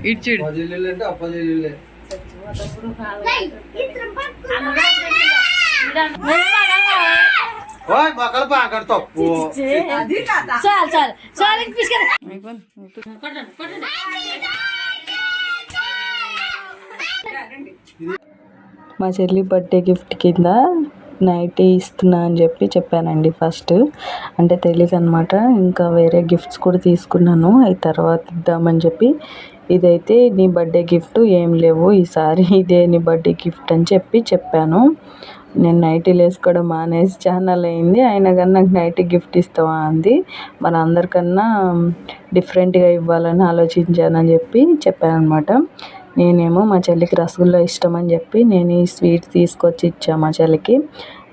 ఇచ్చుడు తప్పు చాలు చాలు చాలు మా చెల్లి బర్త్డే గిఫ్ట్ కింద నైటీ ఇస్తున్నా అని చెప్పానండి ఫస్ట్. అంటే తెలియదు అనమాట. ఇంకా వేరే గిఫ్ట్స్ కూడా తీసుకున్నాను, అవి తర్వాత ఇద్దామని చెప్పి. ఇదైతే నీ బర్త్డే గిఫ్ట్ ఏం లేవు ఈసారి, ఇదే నీ బర్త్డే గిఫ్ట్ అని చెప్పాను. నేను నైటీలు వేసుకోవడం మానేసి ఛానల్ అయింది, అయినా కానీ నాకు నైటీ గిఫ్ట్ ఇస్తావా అంది. మన అందరికన్నా డిఫరెంట్గా ఇవ్వాలని ఆలోచించానని చెప్పాను అనమాట. నేనేమో మా చెల్లికి రసగుల్లా ఇష్టం అని చెప్పి నేను ఈ స్వీట్ తీసుకొచ్చి ఇచ్చాను మా చెల్లికి.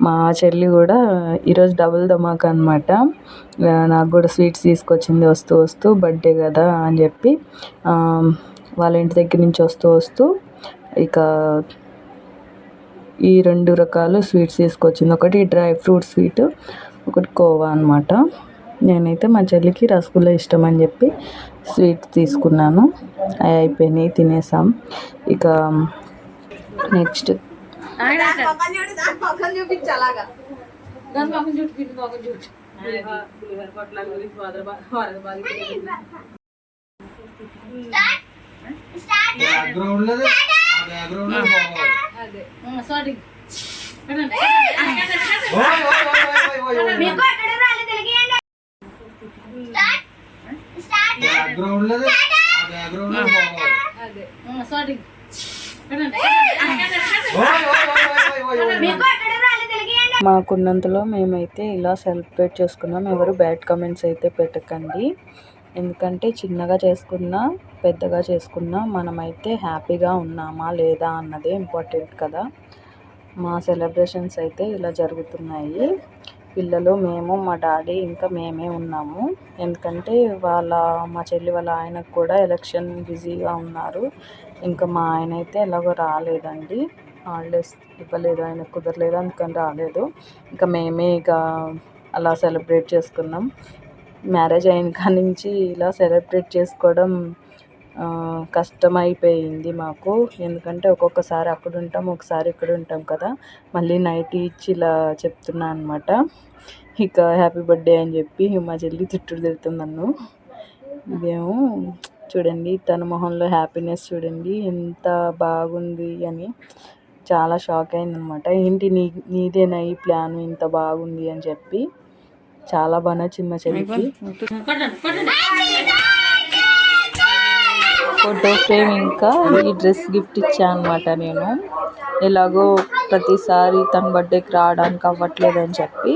మా చెల్లి కూడా ఈరోజు డబుల్ ధమాకా అనమాట. నాకు కూడా స్వీట్స్ తీసుకొచ్చింది వస్తూ బర్త్డే కదా అని చెప్పి. వాళ్ళ ఇంటి దగ్గర నుంచి వస్తూ ఇక ఈ 2 రకాలు స్వీట్స్ తీసుకొచ్చింది. ఒకటి డ్రై ఫ్రూట్ స్వీట్, ఒకటి కోవా అనమాట. నేనైతే మా చెల్లికి రసగుల్లా ఇష్టం అని చెప్పి స్వీట్ తీసుకున్నాను. అవి అయిపోయినాయి, తినేసాం. ఇక నెక్స్ట్ మాకున్నంతలో మేమైతే ఇలా సెలబ్రేట్ చేసుకున్నాం. ఎవరు బ్యాడ్ కమెంట్స్ అయితే పెట్టకండి. ఎందుకంటే చిన్నగా చేసుకున్నా పెద్దగా చేసుకున్నా మనమైతే హ్యాపీగా ఉన్నామా లేదా అన్నదే ఇంపార్టెంట్ కదా. మా సెలబ్రేషన్స్ అయితే ఇలా జరుగుతున్నాయి. పిల్లలు, మేము, మా డాడీ, ఇంకా మేమే ఉన్నాము. ఎందుకంటే మా చెల్లి వాళ్ళ ఆయనకు కూడా ఎలక్షన్ బిజీగా ఉన్నారు. ఇంకా మా ఆయన అయితే ఎలాగో రాలేదండి, హాలిడేస్ ఇవ్వలేదు, ఆయనకు కుదరలేదు, అందుకని రాలేదు. ఇంకా మేమే అలా సెలబ్రేట్ చేసుకున్నాం. మ్యారేజ్ అయిన కాడి నుంచి ఇలా సెలబ్రేట్ చేసుకోవడం కష్టమైపోయింది మాకు. ఎందుకంటే ఒక్కొక్కసారి అక్కడ ఉంటాం, ఒకసారి ఇక్కడ ఉంటాం కదా. మళ్ళీ నైట్ ఇచ్చి ఇలా చెప్తున్నా అనమాట. ఇక హ్యాపీ బర్త్డే అని చెప్పి మా చెల్లి తిడుతుంది నన్ను. ఇదేమో చూడండి, తన మొహంలో హ్యాపీనెస్ చూడండి ఎంత బాగుంది అని. చాలా షాక్ అయిందనమాట. ఏంటి నీదేనా ఈ ప్లాన్ ఇంత బాగుంది అని చెప్పి. చాలా బాగా నచ్చింది మా చెల్లికి. ఫోటో ఫ్రేమ్ ఇంకా ఈ డ్రెస్ గిఫ్ట్ ఇచ్చాను అనమాట. నేను ఎలాగో ప్రతిసారి తన బర్త్డేకి రావడానికి అవ్వట్లేదు అని చెప్పి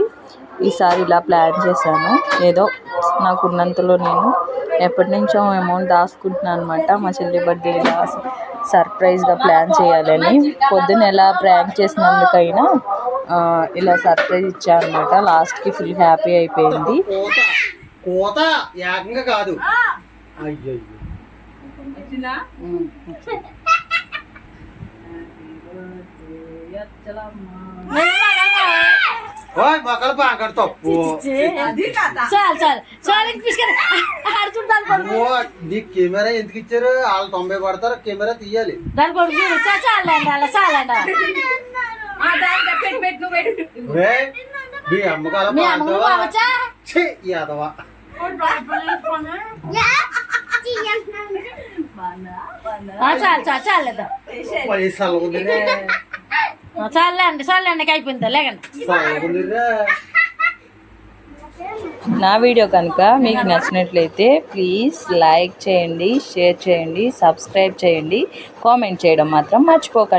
ఈసారి ఇలా ప్లాన్ చేశాను. ఏదో నాకున్నంతలో నేను ఎప్పటి నుంచో అమౌంట్ దాచుకుంటున్నాను అనమాట. మా చెల్లి బర్త్డే ఇలా సర్ప్రైజ్గా ప్లాన్ చేయాలని. పొద్దున్న ఎలా ప్రాంక్ చేసినందుకైనా ఇలా సర్ప్రైజ్ ఇచ్చాను అనమాట. లాస్ట్కి ఫుల్ హ్యాపీ అయిపోయింది. కాదు తప్పు కెమెరా ఎందుకు ఇచ్చారు? వాళ్ళు 90 పడతారు, కెమెరా తీయాలి. యాదవా చాలండి అయిపోయిందా లేకండి. నా వీడియో కనుక మీకు నచ్చినట్లయితే ప్లీజ్ లైక్ చేయండి, షేర్ చేయండి, సబ్స్క్రైబ్ చేయండి, కామెంట్ చేయడం మాత్రం మర్చిపోకండి.